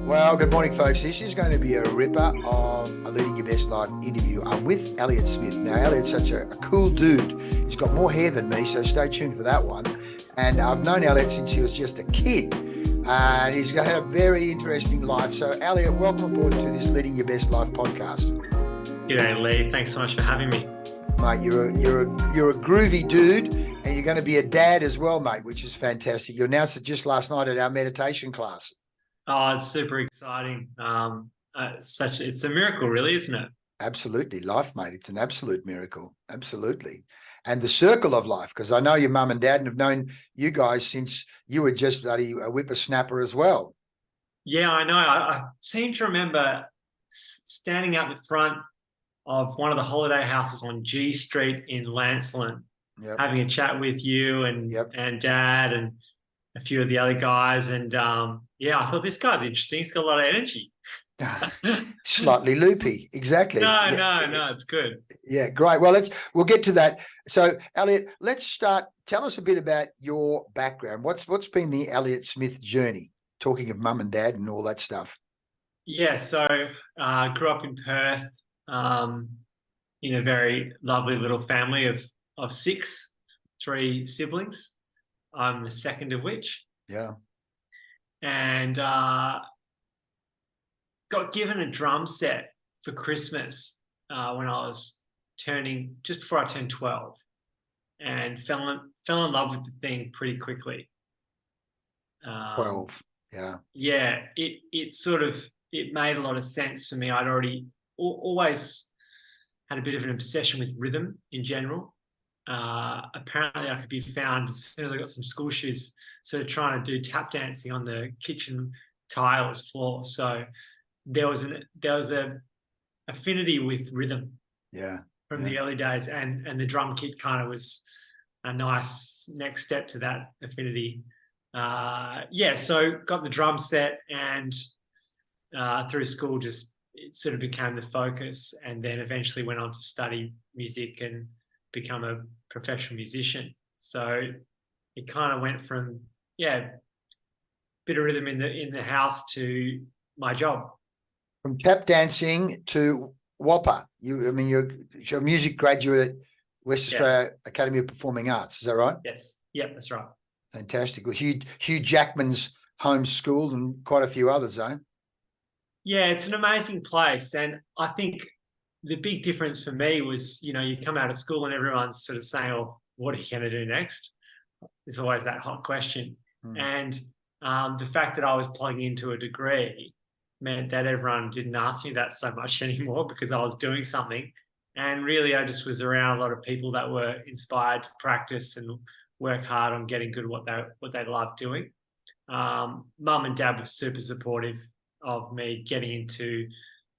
Well, good morning, folks. This is going to be a ripper of a Leading Your Best Life interview. I'm with Elliot Smith. Now, Elliot's such a cool dude. He's got more hair than me, so stay tuned for that one. And I've known Elliot since he was just a kid. And he's got a very interesting life. So, Elliot, welcome aboard to this Leading Your Best Life podcast. G'day, Leigh. Thanks so much for having me. Mate, you're a groovy dude, and you're going to be a dad as well, mate, which is fantastic. You announced it just last night at our meditation class. Oh, it's super exciting. It's a miracle, really, isn't it? Absolutely. Life, mate. It's an absolute miracle. Absolutely. And the circle of life, because I know your mum and dad and have known you guys since you were just bloody a whippersnapper as well. Yeah, I know. I seem to remember standing out the front of one of the holiday houses on G Street in Lancelin, having a chat with you and Dad and a few of the other guys. And I thought this guy's interesting. He's got a lot of energy. Slightly loopy. Exactly. No, it's good. Yeah, great. Well, we'll get to that. So, Elliot, let's start. Tell us a bit about your background. What's been the Elliot Smith journey? Talking of mum and dad and all that stuff. Yeah, so grew up in Perth in a very lovely little family of six, three siblings. I'm the second of which. Yeah. And got given a drum set for Christmas when I was just before I turned 12, and fell in love with the thing pretty quickly. 12, yeah. Yeah, it made a lot of sense for me. I'd already always had a bit of an obsession with rhythm in general. Apparently I could be found as soon as I got some school shoes, sort of trying to do tap dancing on the kitchen tiles floor. So there was a affinity with rhythm from the early days, and the drum kit kind of was a nice next step to that affinity. So got the drum set, and through school it sort of became the focus, and then eventually went on to study music and become a professional musician. So it kind of went from bit of rhythm in the house to my job. From tap dancing to Whopper. You're a music graduate at West Australia Academy of Performing Arts. Is that right? Yes. Yep, that's right. Fantastic. Well, Hugh Jackman's home school and quite a few others, eh? Yeah, it's an amazing place. And I think the big difference for me was, you come out of school and everyone's sort of saying, oh, what are you going to do next? It's always that hot question. And the fact that I was plugging into a degree meant that everyone didn't ask me that so much anymore, because I was doing something. And really, I just was around a lot of people that were inspired to practice and work hard on getting good at what they loved doing. Mum and Dad were super supportive of me getting into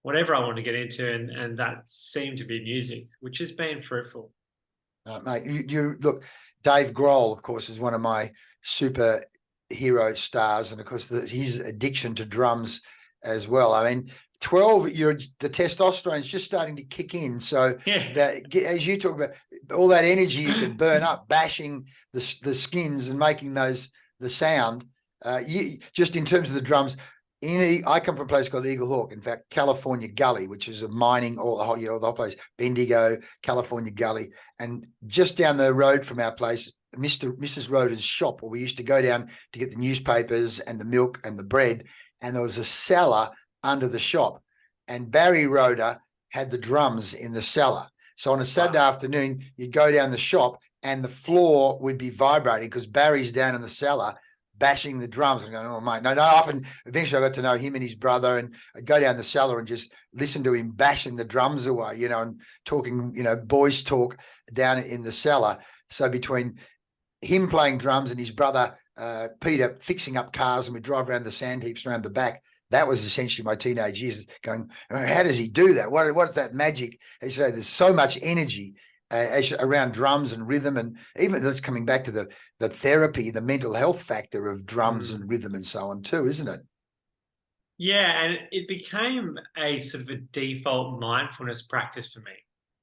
whatever I wanted to get into, and that seemed to be music, which has been fruitful. Mate, you look, Dave Grohl, of course, is one of my superhero stars, and of course his addiction to drums as well. I mean, 12, the testosterone's just starting to kick in. So that, as you talk about all that energy you could burn up, bashing the skins and making the sound. Just in terms of the drums. I come from a place called Eagle Hawk, in fact, California Gully, which is a mining, the whole place, Bendigo, California Gully. And just down the road from our place, Mrs. Roder's shop, where we used to go down to get the newspapers and the milk and the bread. And there was a cellar under the shop. And Barry Roder had the drums in the cellar. So on a Saturday afternoon, you'd go down the shop and the floor would be vibrating because Barry's down in the cellar bashing the drums. I'm going, oh, mate. No, often, eventually I got to know him and his brother, and I'd go down the cellar and just listen to him bashing the drums away, and talking, boys talk down in the cellar. So between him playing drums and his brother, Peter, fixing up cars, and we drive around the sand heaps around the back, that was essentially my teenage years, going, how does he do that? What's that magic? He said, there's so much energy around drums and rhythm, and even that's coming back to the therapy, the mental health factor of drums and rhythm and so on too, isn't it? Yeah, and it became a sort of a default mindfulness practice for me. Right.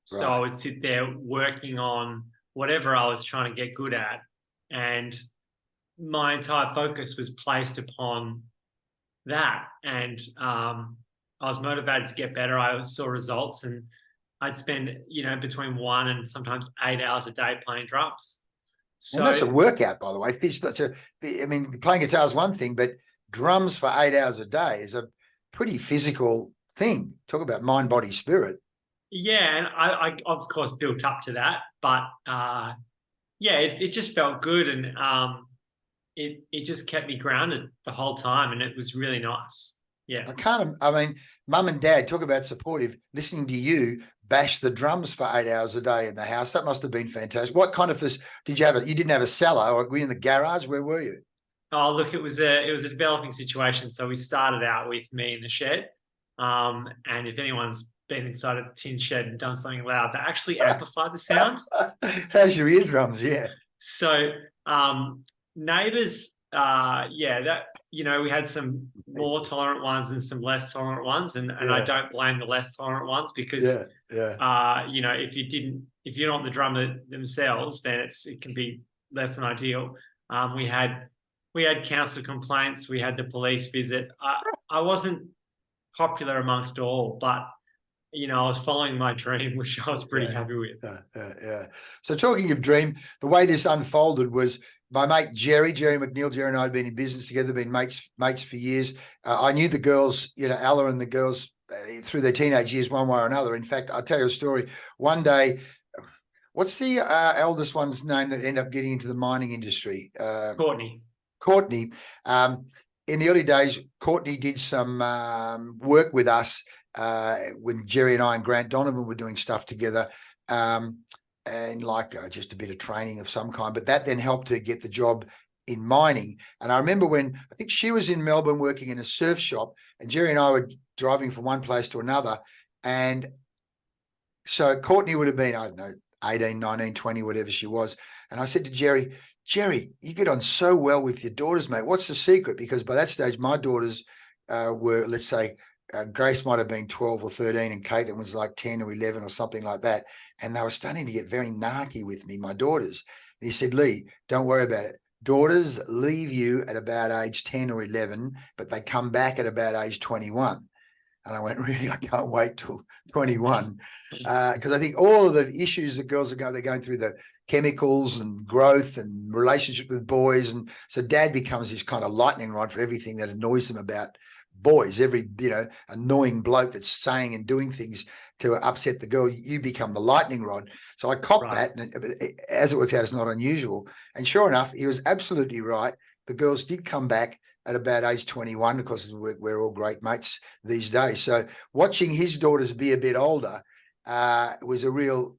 So I would sit there working on whatever I was trying to get good at, and my entire focus was placed upon that. And I was motivated to get better. I saw results, and I'd spend, between 1 and sometimes 8 hours a day playing drums. And that's a So workout, by the way. I mean, playing guitar is one thing, but drums for 8 hours a day is a pretty physical thing. Talk about mind, body, spirit. yeah, and I of course built up to that, but yeah, it just felt good, and it just kept me grounded the whole time, and it was really nice. Yeah. I mean, mum and dad, talk about supportive. Listening to you bash the drums for 8 hours a day in the house, that must have been fantastic. What kind of did you have? You didn't have a cellar, or were you in the garage? Where were you? Oh, look, it was a developing situation. So we started out with me in the shed, and if anyone's been inside a tin shed and done something loud, they actually amplify the sound. How's your eardrums? Yeah. So neighbors, yeah, that we had some more tolerant ones and some less tolerant ones, and I Yeah. don't blame the less tolerant ones, because Yeah. Yeah. if you're not the drummer themselves, then it can be less than ideal. We had council complaints, we had the police visit. I wasn't popular amongst all, but I was following my dream, which I was pretty Yeah. happy with. Yeah. So talking of dream, the way this unfolded was my mate Jerry McNeil. Jerry and I had been in business together, been mates for years. I knew the girls, Ella and the girls through their teenage years, one way or another. In fact, I'll tell you a story. One day, what's the eldest one's name that ended up getting into the mining industry? Courtney. Courtney. In the early days, Courtney did some work with us when Jerry and I and Grant Donovan were doing stuff together, and just a bit of training of some kind. But that then helped her get the job in mining. And I remember when I think she was in Melbourne working in a surf shop, and Jerry and I were driving from one place to another. And so Courtney would have been, I don't know, 18, 19, 20, whatever she was. And I said to Jerry, you get on so well with your daughters, mate. What's the secret? Because by that stage, my daughters were, let's say, Grace might have been 12 or 13 and Caitlin was like 10 or 11 or something like that. And they were starting to get very narky with me, my daughters. And he said, Leigh, don't worry about it. Daughters leave you at about age 10 or 11, but they come back at about age 21. And I went, really, I can't wait till 21. Because I think all of the issues that girls they're going through, the chemicals and growth and relationship with boys. And so dad becomes this kind of lightning rod for everything that annoys them about boys. Every, annoying bloke that's saying and doing things to upset the girl, you become the lightning rod. So I copped Right. that. And as it works out, it's not unusual. And sure enough, he was absolutely right. The girls did come back at about age 21, because we're all great mates these days. So watching his daughters be a bit older was a real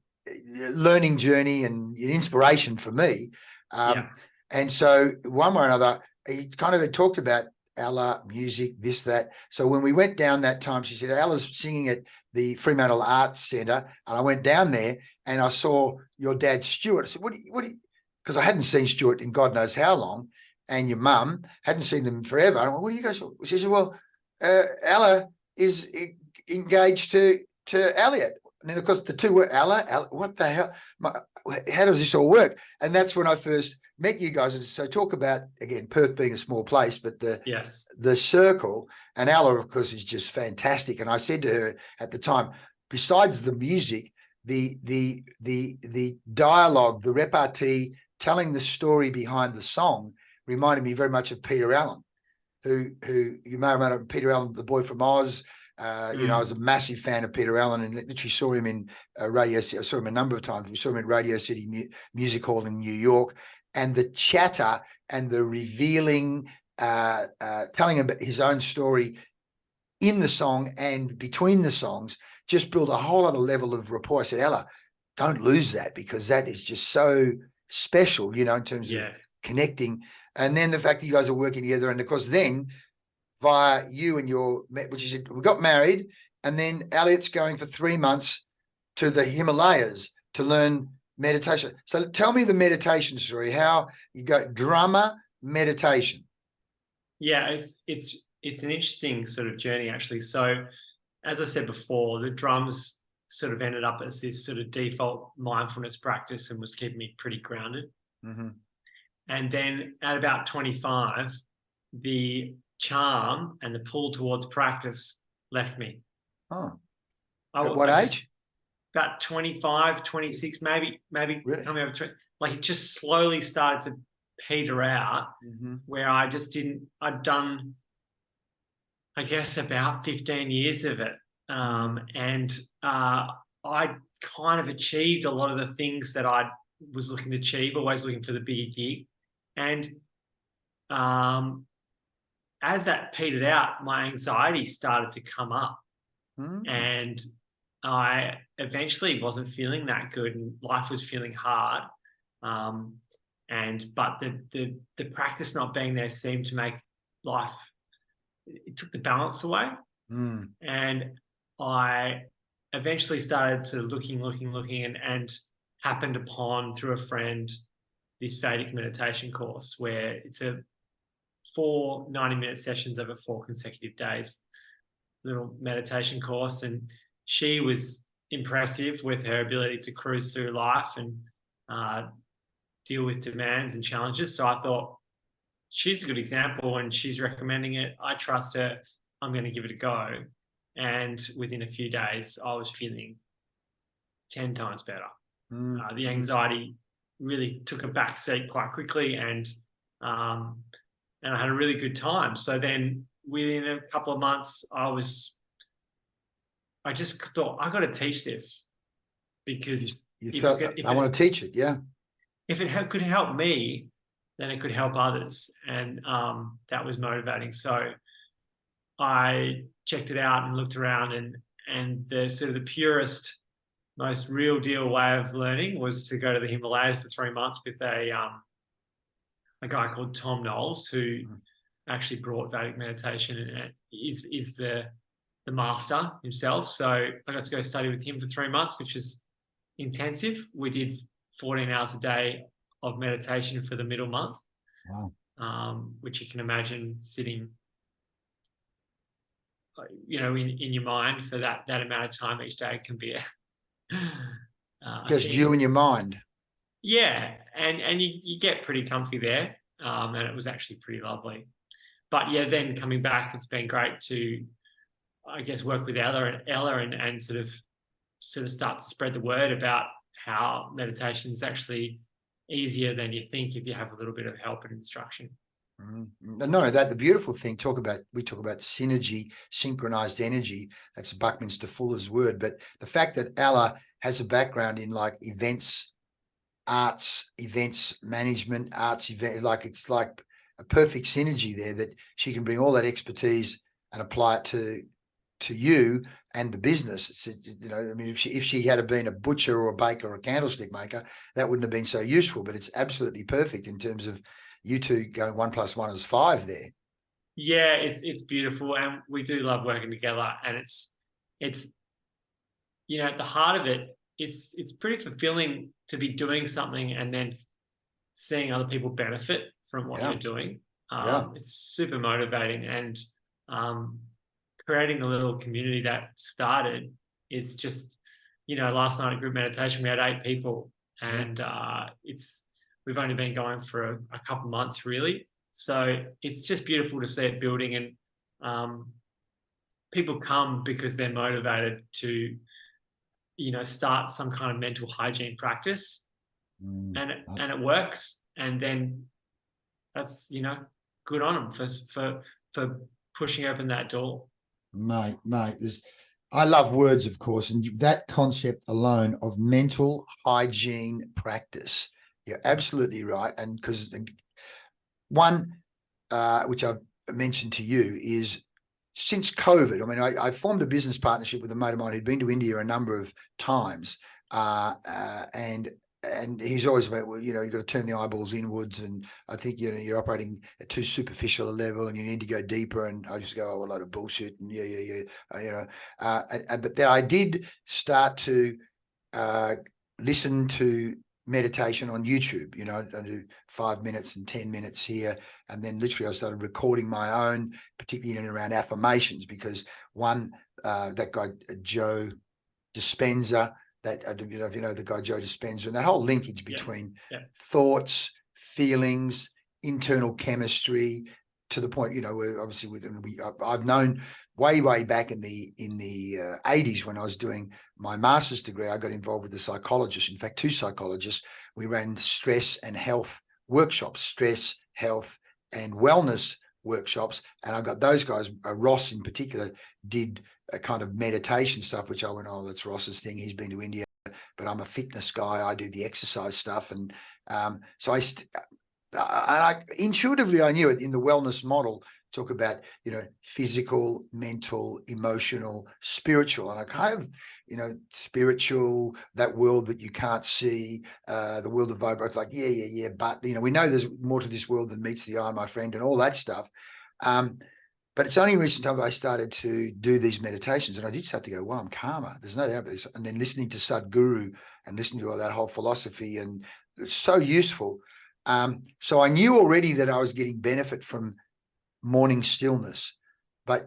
learning journey and inspiration for me. Yeah. And so one way or another, he kind of had talked about Ella, music, this, that. So when we went down that time, she said, Ella's singing at the Fremantle Arts Centre. And I went down there and I saw your dad, Stuart. I said, what do you, because I hadn't seen Stuart in God knows how long, and your mum hadn't seen them forever. I went, what do you guys? She said, well, Ella is engaged to Elliot. And then, of course, the two were Ella, what the hell? How does this all work? And that's when I first met you guys. And so talk about, again, Perth being a small place, but the circle. And Ella, of course, is just fantastic. And I said to her at the time, besides the music, the dialogue, the repartee, telling the story behind the song reminded me very much of Peter Allen, who you may remember, Peter Allen, the boy from Oz. I was a massive fan of Peter Allen and literally saw him in Radio City. I saw him a number of times. We saw him at Radio City Music Hall in New York. And the chatter and the revealing, telling about his own story in the song and between the songs just built a whole other level of rapport. I said, Ella, don't lose that, because that is just so special, in terms of connecting. And then the fact that you guys are working together, and of course then via you and which is, we got married, and then Elliot's going for 3 months to the Himalayas to learn meditation. So tell me the meditation story, how you go drummer, meditation. Yeah, it's an interesting sort of journey, actually. So as I said before, the drums sort of ended up as this sort of default mindfulness practice and was keeping me pretty grounded. Mm-hmm. And then at about 25, the charm and the pull towards practice left me. Oh, I, at what I age? just, about 25, 26, maybe Really? coming over 20, like it just slowly started to peter out, where I just didn't, I'd done, I guess, about 15 years of it. And I kind of achieved a lot of the things that I was looking to achieve, always looking for the bigger gig. And as that petered out, my anxiety started to come up. And I eventually wasn't feeling that good, and life was feeling hard. But the practice not being there seemed to make life, it took the balance away. And I eventually started to looking and happened upon, through a friend, this Vedic meditation course, where it's a 4 90-minute sessions over 4 consecutive days, little meditation course. And she was impressive with her ability to cruise through life and deal with demands and challenges. So I thought, she's a good example and she's recommending it. I trust her. I'm going to give it a go. And within a few days, I was feeling 10 times better. The anxiety really took a back seat quite quickly, and I had a really good time. So then within a couple of months, I just thought, I got to teach this, because you felt, I want to teach it. Yeah. If it could help me, then it could help others. And that was motivating. So I checked it out and looked around, and the sort of the purest, most real deal way of learning was to go to the Himalayas for 3 months with a guy called Tom Knowles, who actually brought Vedic meditation and is the master himself. So I got to go study with him for 3 months, which is intensive. We did 14 hours a day of meditation for the middle month. Wow. Which you can imagine sitting, in your mind for that amount of time each day can be Just you and your mind. Yeah, and you get pretty comfy there, and it was actually pretty lovely. But yeah, then coming back, it's been great to, I guess, work with Ella and sort of start to spread the word about how meditation is actually easier than you think if you have a little bit of help and instruction. Not only that, the beautiful thing, we talk about synergy, synchronized energy. That's Buckminster Fuller's word. But the fact that Ella has a background in like events management, it's like a perfect synergy there, that she can bring all that expertise and apply it to you and the business. I mean, if she had been a butcher or a baker or a candlestick maker, that wouldn't have been so useful. But it's absolutely perfect in terms of you two going 1 + 1 is 5 there. Yeah, it's beautiful, and we do love working together. And it's at the heart of it, it's pretty fulfilling to be doing something and then seeing other people benefit from what you're doing. It's super motivating, and creating the little community that started is just, last night at group meditation, we had 8 people, and we've only been going for a couple months, really. So it's just beautiful to see it building, and people come because they're motivated to, start some kind of mental hygiene practice, and it works. And then that's, good on them for pushing open that door. Mate, I love words, of course, and that concept alone of mental hygiene practice, you're absolutely right. And because one, which I've mentioned to you, is since COVID, I mean, I formed a business partnership with a mate of mine who'd been to India a number of times, and he's always about, well, you've got to turn the eyeballs inwards, and I think you're operating at too superficial a level, and you need to go deeper. And I just go, oh, a load of bullshit, and but then I did start to listen to meditation on YouTube. I do 5 minutes and 10 minutes here, and then literally I started recording my own, particularly around affirmations, because one, that guy Joe Dispenza, that if you know the guy Joe Dispenza, and that whole linkage between thoughts, feelings, internal chemistry, to the point, where obviously I've known way back in the 80s when I was doing my master's degree, I got involved with a psychologist. In fact, two psychologists. We ran stress and health workshops, stress, health, and wellness workshops. And I got those guys, Ross in particular, did a kind of meditation stuff, which I went, oh, that's Ross's thing. He's been to India, but I'm a fitness guy. I do the exercise stuff. And so I intuitively, I knew it in the wellness model, talk about, physical, mental, emotional, spiritual. And I kind of, spiritual, that world that you can't see, the world of vibration. It's like, yeah. But, we know there's more to this world than meets the eye, my friend, and all that stuff. But it's only recent time I started to do these meditations, and I did start to go, wow, I'm calmer. There's no doubt about this. And then listening to Sadhguru and listening to all that whole philosophy, and it's so useful. So I knew already that I was getting benefit from morning stillness, but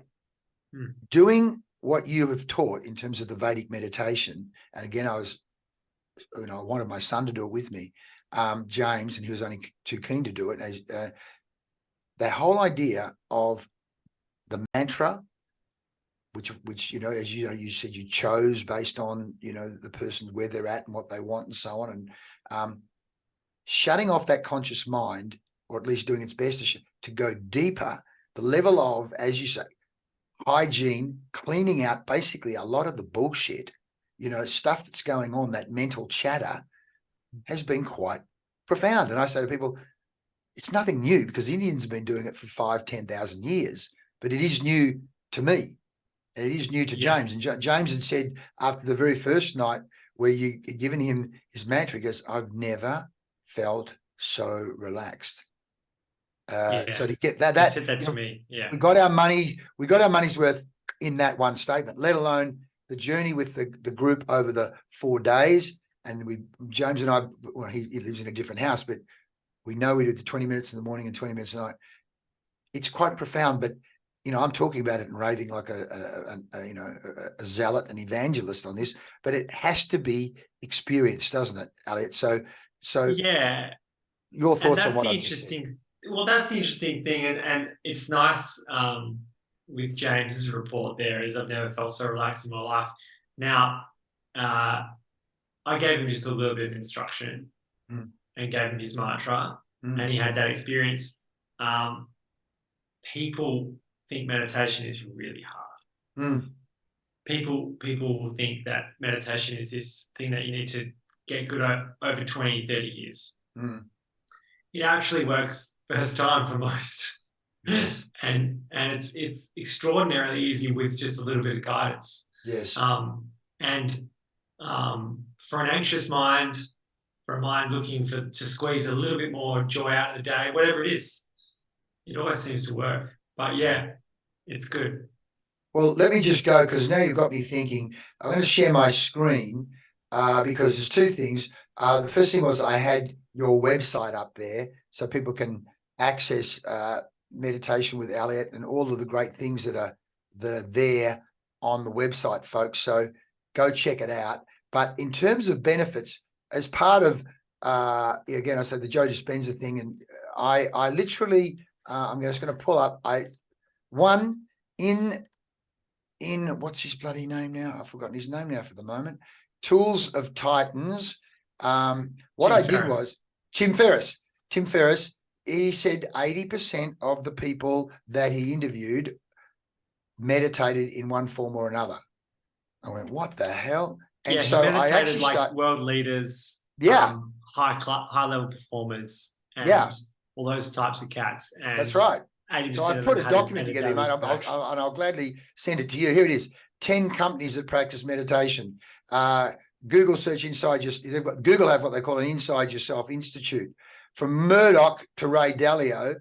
doing what you have taught in terms of the Vedic meditation, and again, I wanted my son to do it with me, James, and he was only too keen to do it. The whole idea of the mantra, which as you said, you chose based on the person, where they're at and what they want and so on, and shutting off that conscious mind, or at least doing its best to go deeper, the level of, as you say, hygiene, cleaning out basically a lot of the bullshit, stuff that's going on, that mental chatter has been quite profound. And I say to people, it's nothing new, because the Indians have been doing it for 5,000-10,000 years, but it is new to me. And it is new to James. And James had said after the very first night where you had given him his mantra, he goes, I've never felt so relaxed. So to get that, said that to me. Yeah, we got our money's worth in that one statement, let alone the journey with the group over the 4 days. And James and I, well, he lives in a different house, but we know we did the 20 minutes in the morning and 20 minutes at night. It's quite profound, but I'm talking about it and raving like a zealot, an evangelist on this, but it has to be experienced, doesn't it, Elliot? So yeah. Your thoughts on what the I interesting. just said. Well, that's the interesting thing, and it's nice with James's report there, is I've never felt so relaxed in my life. Now, I gave him just a little bit of instruction and gave him his mantra, and he had that experience. People think meditation is really hard. People think that meditation is this thing that you need to get good at over 20, 30 years. It actually works first time for most. Yes. and it's extraordinarily easy with just a little bit of guidance. Yes. And for an anxious mind, for a mind looking to squeeze a little bit more joy out of the day, whatever it is, it always seems to work. But yeah, it's good. Well, let me just go, because now you've got me thinking. I'm going to share my screen because there's two things. The first thing was I had your website up there so people can access meditation with Elliot and all of the great things that are there on the website, folks. So go check it out. But in terms of benefits, as part of again, I said the Joe Dispenza thing, and I literally I'm just going to pull up in what's his bloody name now? I've forgotten his name now for the moment. Tools of Titans. What I did was Tim Ferriss. He said 80% of the people that he interviewed meditated in one form or another. I went, what the hell? And so I actually like world leaders, high level performers, and all those types of cats. And that's right. So I've put a document together, mate, and I'll gladly send it to you. Here it is: 10 companies that practice meditation. Google search inside Google have what they call an Inside Yourself Institute. From Murdoch to Ray Dalio,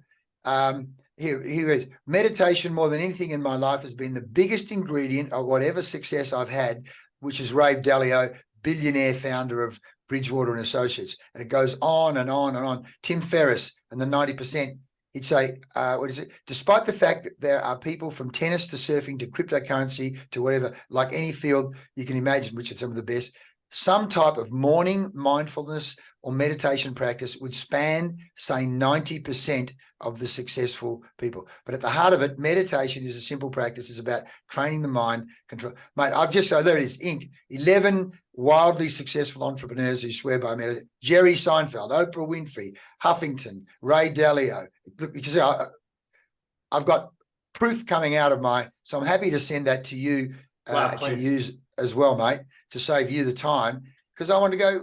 here is meditation more than anything in my life has been the biggest ingredient of whatever success I've had, which is Ray Dalio, billionaire founder of Bridgewater and Associates. And it goes on and on and on. Tim Ferriss and the 90%. He'd say, what is it? Despite the fact that there are people from tennis to surfing to cryptocurrency to whatever, like any field you can imagine, which are some of the best, some type of morning mindfulness or meditation practice would span, say, 90% of the successful people. But at the heart of it, meditation is a simple practice. It's about training the mind, control. Mate, I've just, so there it is, Inc. 11 wildly successful entrepreneurs who swear by meditation. Jerry Seinfeld, Oprah Winfrey, Huffington, Ray Dalio. Look, because I've got proof coming out of so I'm happy to send that to you to use as well, mate, to save you the time, because I want to go,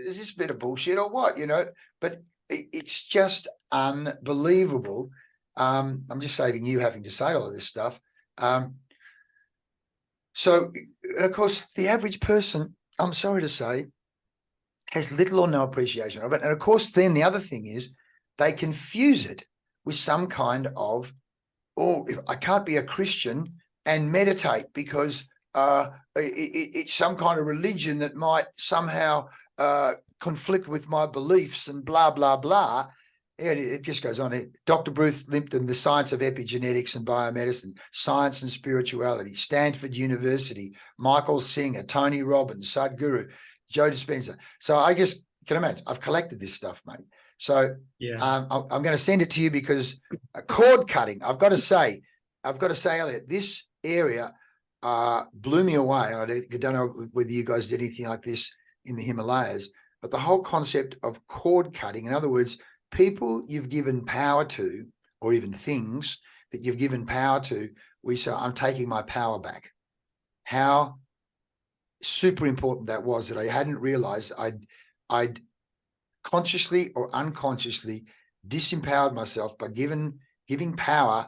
is this a bit of bullshit or what, but it's just unbelievable. I'm just saving you having to say all of this stuff. So, and of course, the average person, I'm sorry to say, has little or no appreciation of it. And of course, then the other thing is they confuse it with some kind of, if I can't be a Christian and meditate because it's some kind of religion that might somehow conflict with my beliefs and blah, blah, blah. It just goes on. Dr. Bruce Lipton, The Science of Epigenetics and Biomedicine, Science and Spirituality, Stanford University, Michael Singer, Tony Robbins, Sadhguru, Joe Dispenza. So I just can imagine, I've collected this stuff, mate. So I'm going to send it to you because cord cutting, I've got to say, Elliot, this area blew me away. I don't know whether you guys did anything like this in the Himalayas, but the whole concept of cord cutting, in other words, people you've given power to, or even things that you've given power to, we say, I'm taking my power back. How super important that was, that I hadn't realized I'd consciously or unconsciously disempowered myself by giving power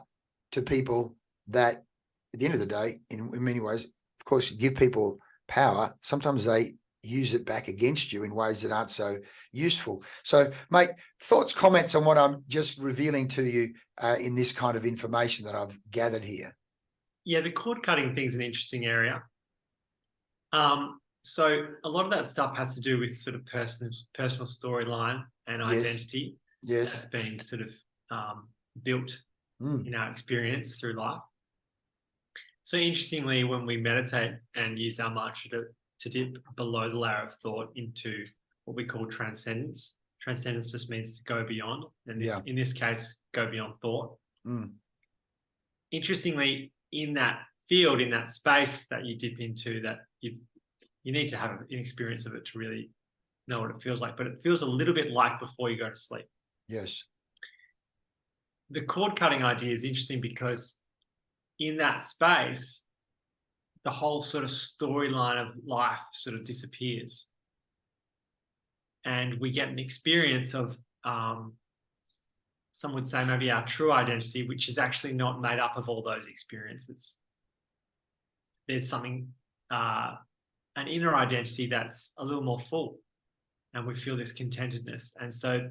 to people that, at the end of the day, in many ways, of course, you give people power, sometimes they use it back against you in ways that aren't so useful. So, mate, thoughts, comments on what I'm just revealing to you in this kind of information that I've gathered here? Yeah, the cord cutting thing is an interesting area. So a lot of that stuff has to do with sort of personal storyline and identity. Yes. That's been sort of built in our experience through life. So interestingly, when we meditate and use our mantra to dip below the layer of thought into what we call transcendence. Transcendence just means to go beyond, and in this case, go beyond thought. Interestingly, in that field, in that space that you dip into, that you need to have an experience of it to really know what it feels like. But it feels a little bit like before you go to sleep. Yes. The cord cutting idea is interesting because in that space, the whole sort of storyline of life sort of disappears. And we get an experience of, some would say maybe our true identity, which is actually not made up of all those experiences. There's something, an inner identity that's a little more full, and we feel this contentedness. And so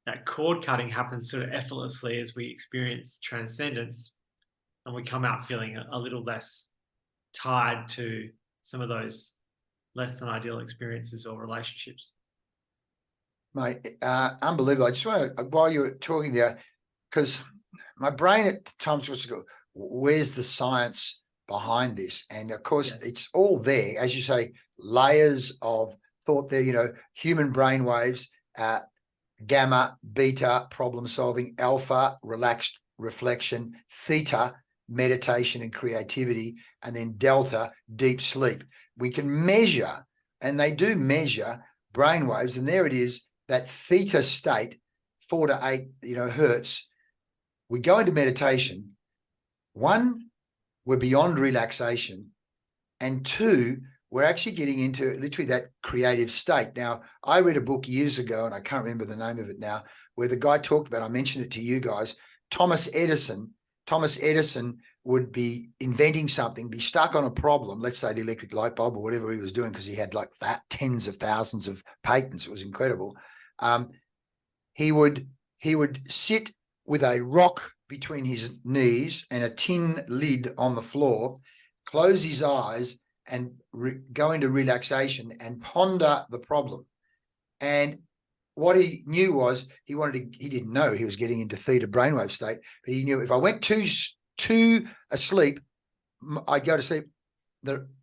that cord cutting happens sort of effortlessly as we experience transcendence, and we come out feeling a little less tied to some of those less than ideal experiences or relationships. Mate, unbelievable. I just want to, while you're talking there, because my brain at times wants to go, where's the science behind this? And of course, it's all there, as you say, layers of thought there, human brain waves, gamma, beta, problem solving, alpha, relaxed reflection, theta, meditation and creativity, and then delta, deep sleep. We can measure, and they do measure brain waves, and there it is, that theta state, 4 to 8 hertz. We go into meditation. 1, we're beyond relaxation, and 2, we're actually getting into literally that creative state. Now, I read a book years ago, and I can't remember the name of it now, where the guy talked about, I mentioned it to you guys, Thomas Edison would be inventing something, be stuck on a problem, let's say the electric light bulb or whatever he was doing, because he had like that tens of thousands of patents. It was incredible. He would sit with a rock between his knees and a tin lid on the floor, close his eyes and go into relaxation and ponder the problem. And what he knew was he didn't know he was getting into theta brainwave state, but he knew if I went too asleep, I'd go to sleep,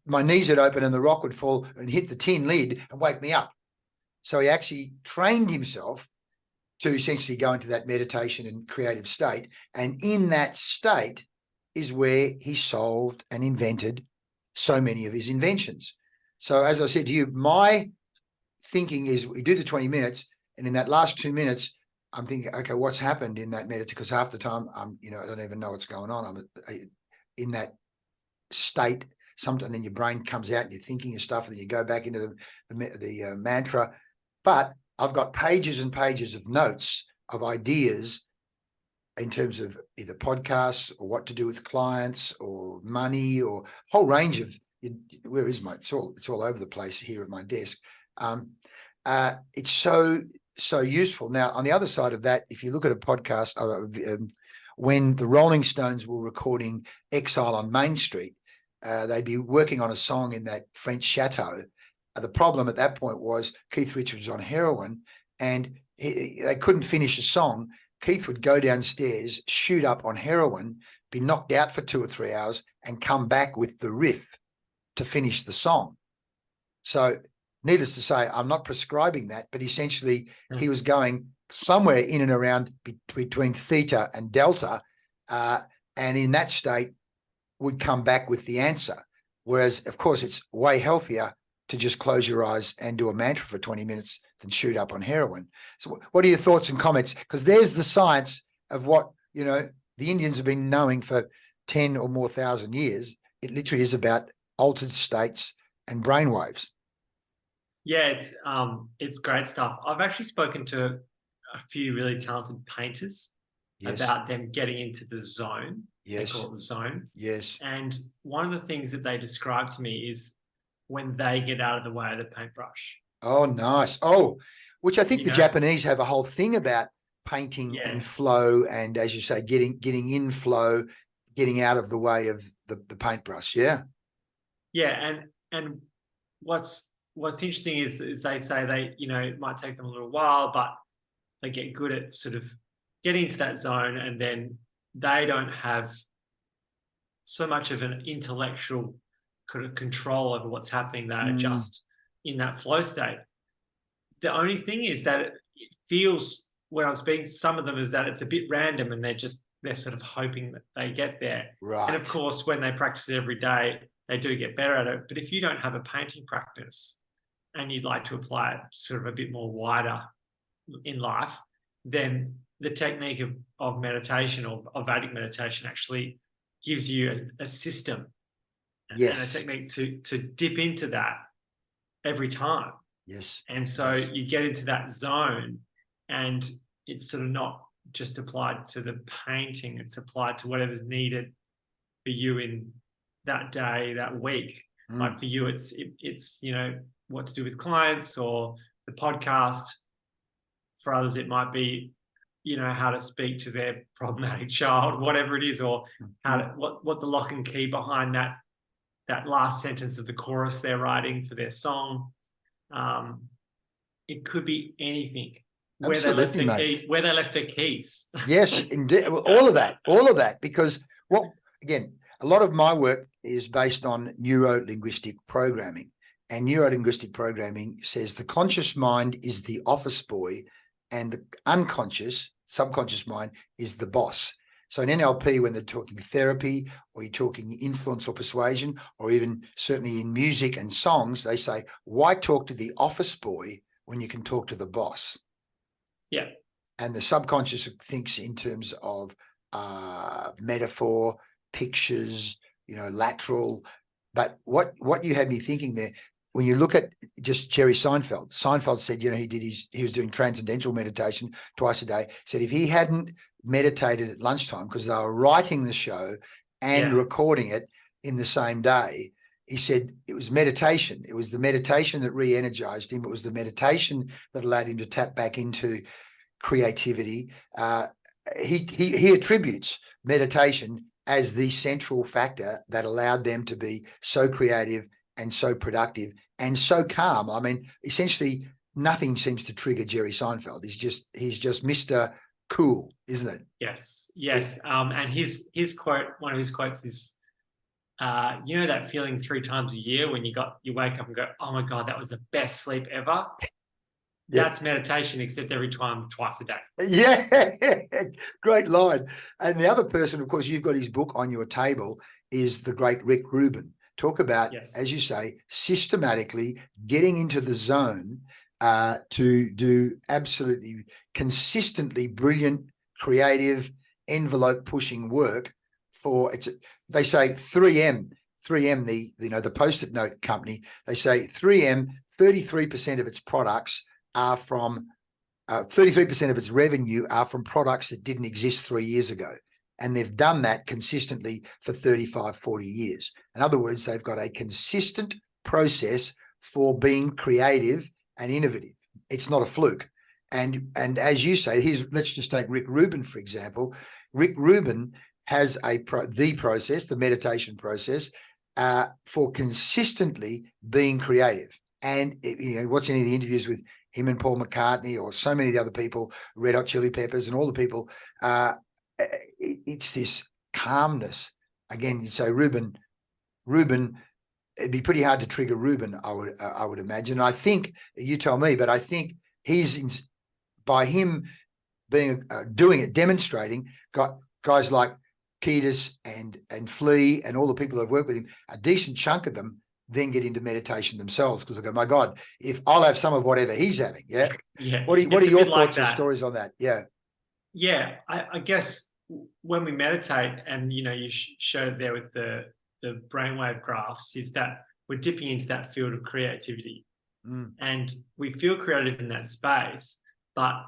my knees would open and the rock would fall and hit the tin lid and wake me up. So he actually trained himself to essentially go into that meditation and creative state. And in that state is where he solved and invented so many of his inventions. So as I said to you, my thinking is we do the 20 minutes, and in that last 2 minutes, I'm thinking, okay, what's happened in that meditation? Because half the time I don't even know what's going on. I'm in that state. Sometimes then your brain comes out and you're thinking of stuff, and then you go back into the mantra. But I've got pages and pages of notes of ideas in terms of either podcasts or what to do with clients or money or a whole range of, where is my, it's all over the place here at my desk. It's so useful. Now, on the other side of that, if you look at a podcast, when the Rolling Stones were recording Exile on Main Street, they'd be working on a song in that French chateau. The problem at that point was Keith Richards was on heroin, and they couldn't finish a song. Keith would go downstairs, shoot up on heroin, be knocked out for 2 or 3 hours, and come back with the riff to finish the song. So needless to say, I'm not prescribing that, but essentially he was going somewhere in and around between theta and delta, and in that state would come back with the answer. Whereas, of course, it's way healthier to just close your eyes and do a mantra for 20 minutes than shoot up on heroin. So what are your thoughts and comments? Because there's the science of what, the Indians have been knowing for 10 or more thousand years. It literally is about altered states and brainwaves. Yeah, it's great stuff. I've actually spoken to a few really talented painters about them getting into the zone. Yes. They call it the zone. Yes. And one of the things that they describe to me is when they get out of the way of the paintbrush. Oh, nice. Oh, which I think the Japanese have a whole thing about painting and flow, and as you say, getting in flow, getting out of the way of the paintbrush. Yeah. Yeah, and what's interesting is they say they, it might take them a little while, but they get good at sort of getting into that zone, and then they don't have so much of an intellectual kind of control over what's happening. They're just in that flow state. The only thing is that it feels, when I was speaking to some of them, is that it's a bit random, and they're sort of hoping that they get there. Right. And of course, when they practice it every day, they do get better at it. But if you don't have a painting practice and you'd like to apply it sort of a bit more wider in life, then the technique of meditation or of Vedic meditation actually gives you a system and a technique to dip into that every time. Yes. And so you get into that zone, and it's sort of not just applied to the painting, it's applied to whatever's needed for you in that day, that week. Like for you, it's what to do with clients or the podcast. For others, it might be, how to speak to their problematic child, whatever it is, or how to, what the lock and key behind that last sentence of the chorus they're writing for their song. It could be anything. Absolutely, where they left their keys. Yes, indeed. All of that, because again, a lot of my work is based on neuro-linguistic programming, and neuro-linguistic programming says the conscious mind is the office boy and the unconscious, subconscious mind is the boss. So in NLP, when they're talking therapy, or you're talking influence or persuasion, or even certainly in music and songs, they say, why talk to the office boy when you can talk to the boss? Yeah. And the subconscious thinks in terms of metaphor, pictures, lateral. But what you had me thinking there, when you look at just Jerry Seinfeld said, he was doing transcendental meditation twice a day, said if he hadn't meditated at lunchtime, because they were writing the show and recording it in the same day, he said it was meditation. It was the meditation that re-energized him. It was the meditation that allowed him to tap back into creativity. He attributes meditation as the central factor that allowed them to be so creative and so productive and so calm. I mean, essentially nothing seems to trigger Jerry Seinfeld. He's just Mr. Cool, isn't it? Yes. And his quote, one of his quotes is, you know that feeling 3 times a year when you wake up and go, oh my God, that was the best sleep ever. Yeah. That's meditation, except every time, twice a day. Yeah, great line. And the other person, of course, you've got his book on your table, is the great Rick Rubin. Talk about, Yes. as you say, systematically getting into the zone to do absolutely consistently brilliant, creative, envelope-pushing work for it's. They say 3M, the Post-it note company. They say 3M, 33% of its products are from 33% of its revenue are from products that didn't exist 3 years ago. And they've done that consistently for 35, 40 years. In other words, they've got a consistent process for being creative and innovative. It's not a fluke. And as you say, let's just take Rick Rubin, for example. Rick Rubin has the meditation process for consistently being creative. And watch any of the interviews with him and Paul McCartney, or so many of the other people, Red Hot Chili Peppers, and all the people. It's this calmness. Again, you say Rubin. It'd be pretty hard to trigger Rubin, I would imagine. I think you tell me, but I think by him being doing it, demonstrating, got guys like Kiedis and Flea and all the people who've worked with him. A decent chunk of them then get into meditation themselves, because they go, my God, if I'll have some of whatever he's having. Yeah. Yeah. What are your thoughts or stories on that? Yeah. Yeah. I guess when we meditate, and you showed it there with the brainwave graphs, is that we're dipping into that field of creativity. And we feel creative in that space, but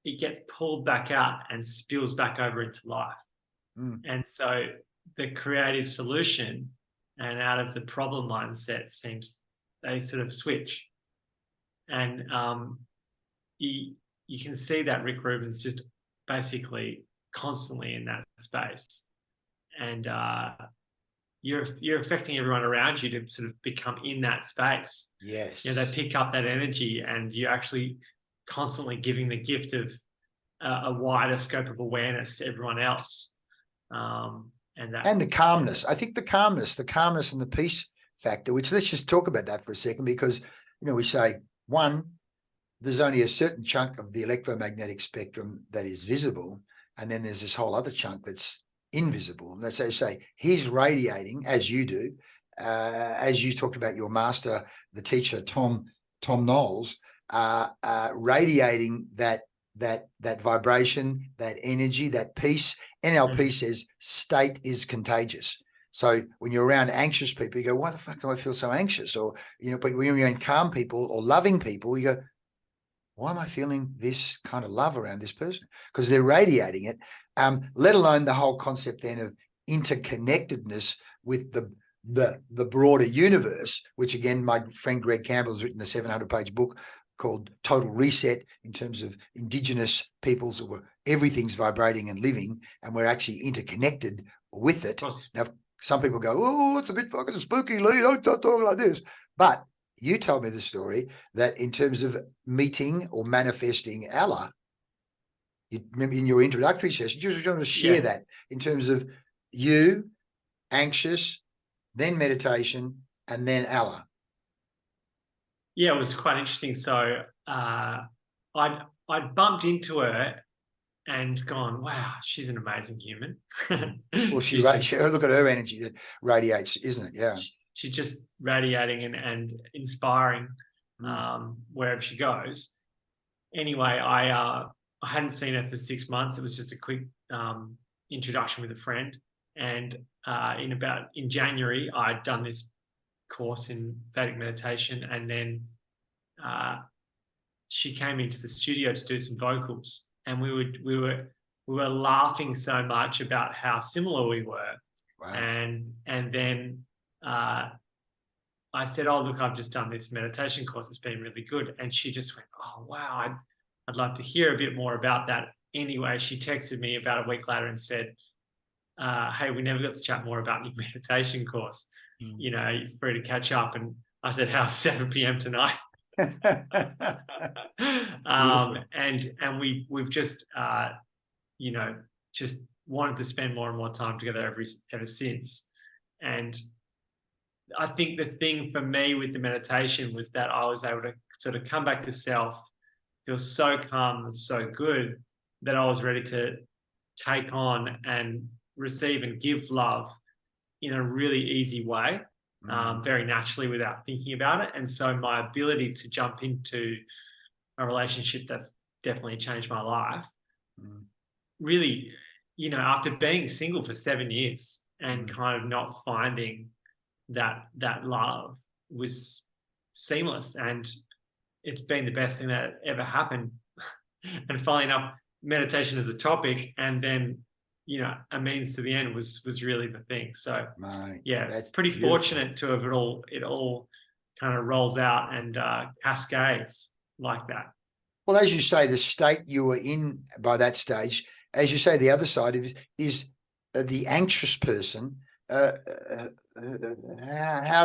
it gets pulled back out and spills back over into life. And so the creative solution, and out of the problem mindset, they sort of switch. And you can see that Rick Rubin's just basically constantly in that space. And you're affecting everyone around you to sort of become in that space. Yes. They pick up that energy, and you're actually constantly giving the gift of a wider scope of awareness to everyone else. And the calmness. I think the calmness and the peace factor, which, let's just talk about that for a second, because we say, one, there's only a certain chunk of the electromagnetic spectrum that is visible, and then there's this whole other chunk that's invisible. And let's say he's radiating, as you do, as you talked about your master, the teacher Tom Knowles, radiating that vibration, that energy, that peace. NLP says state is contagious. So when you're around anxious people, you go, why the fuck do I feel so anxious? Or, but when you're around calm people or loving people, you go, why am I feeling this kind of love around this person? Because they're radiating it, let alone the whole concept then of interconnectedness with the broader universe, which again, my friend Greg Campbell has written the 700-page book called Total Reset, in terms of indigenous peoples where everything's vibrating and living, and we're actually interconnected with it. Now, some people go, oh, it's a bit fucking spooky, Leigh, don't talk like this. But you told me the story that in terms of meeting or manifesting Allah, you remember in your introductory session, you just want to share that in terms of you, anxious, then meditation, and then Allah. Yeah, it was quite interesting. So I'd bumped into her and gone, wow, she's an amazing human. Well, look at her energy that radiates, isn't it? Yeah. She's just radiating and inspiring wherever she goes. Anyway, I hadn't seen her for 6 months. It was just a quick introduction with a friend. And in January, I'd done this course in Vedic meditation, and then she came into the studio to do some vocals, and we were laughing so much about how similar we were. Wow. And then I said, oh, look, I've just done this meditation course, it's been really good. And she just went, oh wow, I'd love to hear a bit more about that. Anyway, she texted me about a week later and said, hey, we never got to chat more about your meditation course. You're free to catch up. And I said, how's 7 p.m. tonight? And we've just just wanted to spend more and more time together ever since. And I think the thing for me with the meditation was that I was able to sort of come back to self, feel so calm and so good that I was ready to take on and receive and give love in a really easy way, very naturally without thinking about it. And so my ability to jump into a relationship that's definitely changed my life, really, after being single for 7 years and kind of not finding that love, was seamless, and it's been the best thing that ever happened. And finally enough, meditation as a topic, and then a means to the end was really the thing. So yeah, that's pretty beautiful. fortunate to have it all kind of rolls out and cascades like that. Well, as you say, the state you were in by that stage, as you say, the other side is the anxious person. How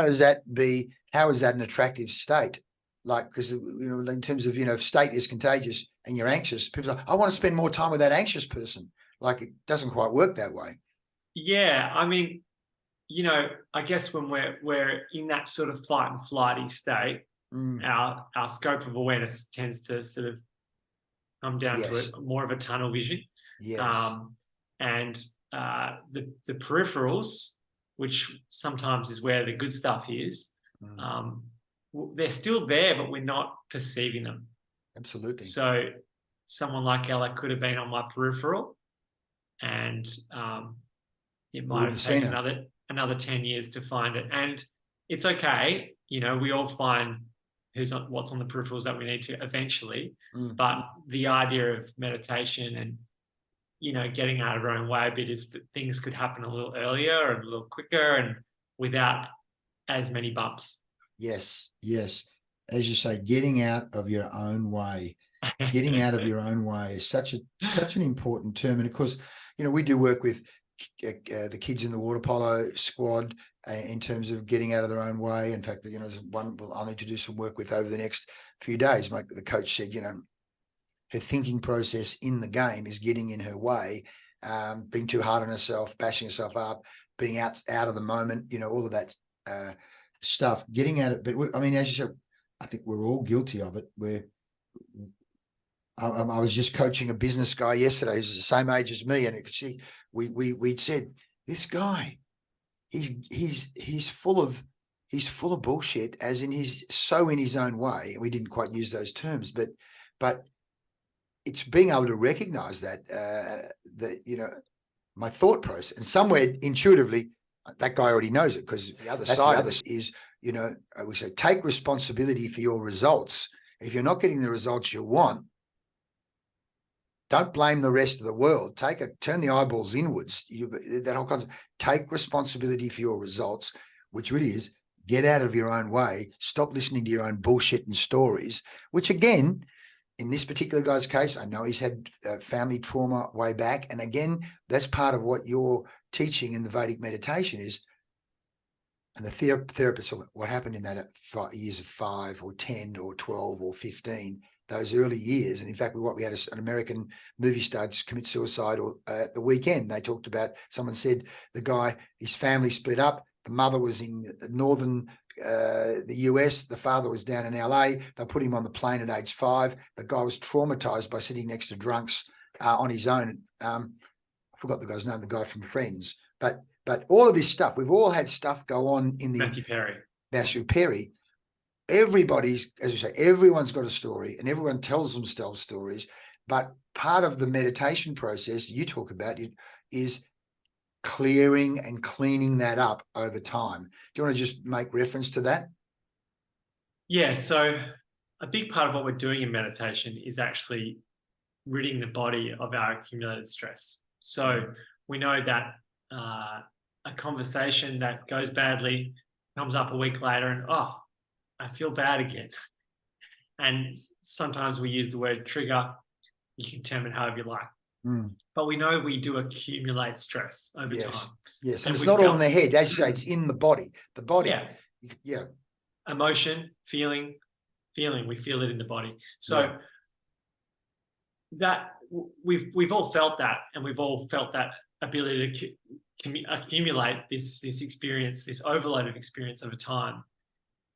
is that an attractive state? Like, because in terms of if state is contagious and you're anxious, people are like, I want to spend more time with that anxious person. Like, it doesn't quite work that way. Yeah, I mean, I guess when we're in that sort of fight and flighty state, our scope of awareness tends to sort of come down to more of a tunnel vision. Yes. And the peripherals, which sometimes is where the good stuff is, they're still there, but we're not perceiving them. Absolutely. So someone like Ella could have been on my peripheral, and it might have taken another 10 years to find it. And it's okay. We all find what's on the peripherals that we need to eventually. But the idea of meditation and getting out of our own way a bit is that things could happen a little earlier and a little quicker and without as many bumps. Yes. As you say, getting out of your own way. Getting out of your own way is such an important term. And of course, we do work with the kids in the water polo squad in terms of getting out of their own way. In fact, there's one I'll need to do some work with over the next few days. The coach said, her thinking process in the game is getting in her way, being too hard on herself, bashing herself up, being out of the moment, all of that stuff, getting at it. But as you said, I think we're all guilty of it. I was just coaching a business guy yesterday who's the same age as me, and we'd said, this guy, he's full of bullshit, as in he's so in his own way. We didn't quite use those terms, but it's being able to recognize that my thought process, and somewhere intuitively that guy already knows it, because the other side of it is, we say, take responsibility for your results. If you're not getting the results you want, don't blame the rest of the world. Turn the eyeballs inwards. That whole concept. Take responsibility for your results, which really is get out of your own way. Stop listening to your own bullshit and stories, which again, in this particular guy's case, I know he's had family trauma way back. And again, that's part of what you're teaching in the Vedic meditation is, and the therapist, what happened in that years of 5 or 10 or 12 or 15, those early years. And in fact, we had an American movie star just commit suicide at the weekend. They talked about, someone said the guy, his family split up. The mother was in northern the US, the father was down in LA. They put him on the plane at age 5. The guy was traumatized by sitting next to drunks on his own. I forgot the guy's name, the guy from Friends. But all of this stuff, we've all had stuff go on in the Matthew Perry. Everybody's, as you say, everyone's got a story, and everyone tells themselves stories. But part of the meditation process you talk about is clearing and cleaning that up over time. Do you want to just make reference to that? Yeah. So a big part of what we're doing in meditation is actually ridding the body of our accumulated stress. So we know that a conversation that goes badly comes up a week later and, I feel bad again. And sometimes we use the word trigger. You can term it however you like. But we know we do accumulate stress over time. Yes, and it's not all in the head. As you say, it's in the body. The body. Yeah. Emotion, feeling, we feel it in the body. So that we've all felt that, and we've all felt that ability accumulate this experience, this overload of experience over time.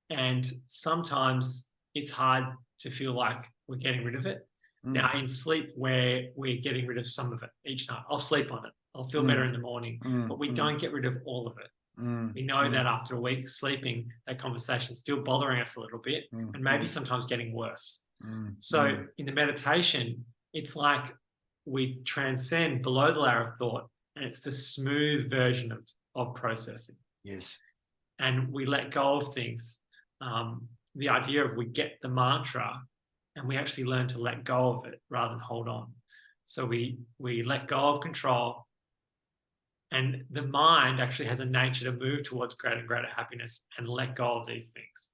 And sometimes it's hard to feel like we're getting rid of it. Now, in sleep, where we're getting rid of some of it each night, I'll sleep on it. I'll feel better in the morning, but we don't get rid of all of it. We know that after a week sleeping, that conversation is still bothering us a little bit, and maybe sometimes getting worse. So in the meditation, it's like we transcend below the layer of thought, and it's the smooth version of processing. Yes. And we let go of things. The idea of we get the mantra and we actually learn to let go of it rather than hold on. So we let go of control, and the mind actually has a nature to move towards greater and greater happiness and let go of these things.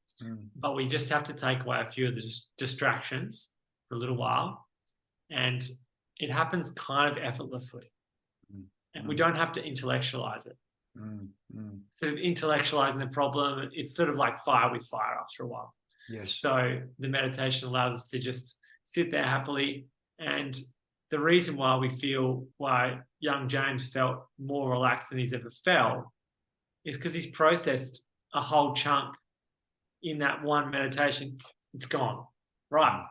But we just have to take away a few of the distractions for a little while, and it happens kind of effortlessly. And we don't have to intellectualize it. Sort of intellectualizing the problem, it's sort of like fire with fire after a while. Yes. So the meditation allows us to just sit there happily. And the reason why young James felt more relaxed than he's ever felt is because he's processed a whole chunk in that one meditation. It's gone. Right.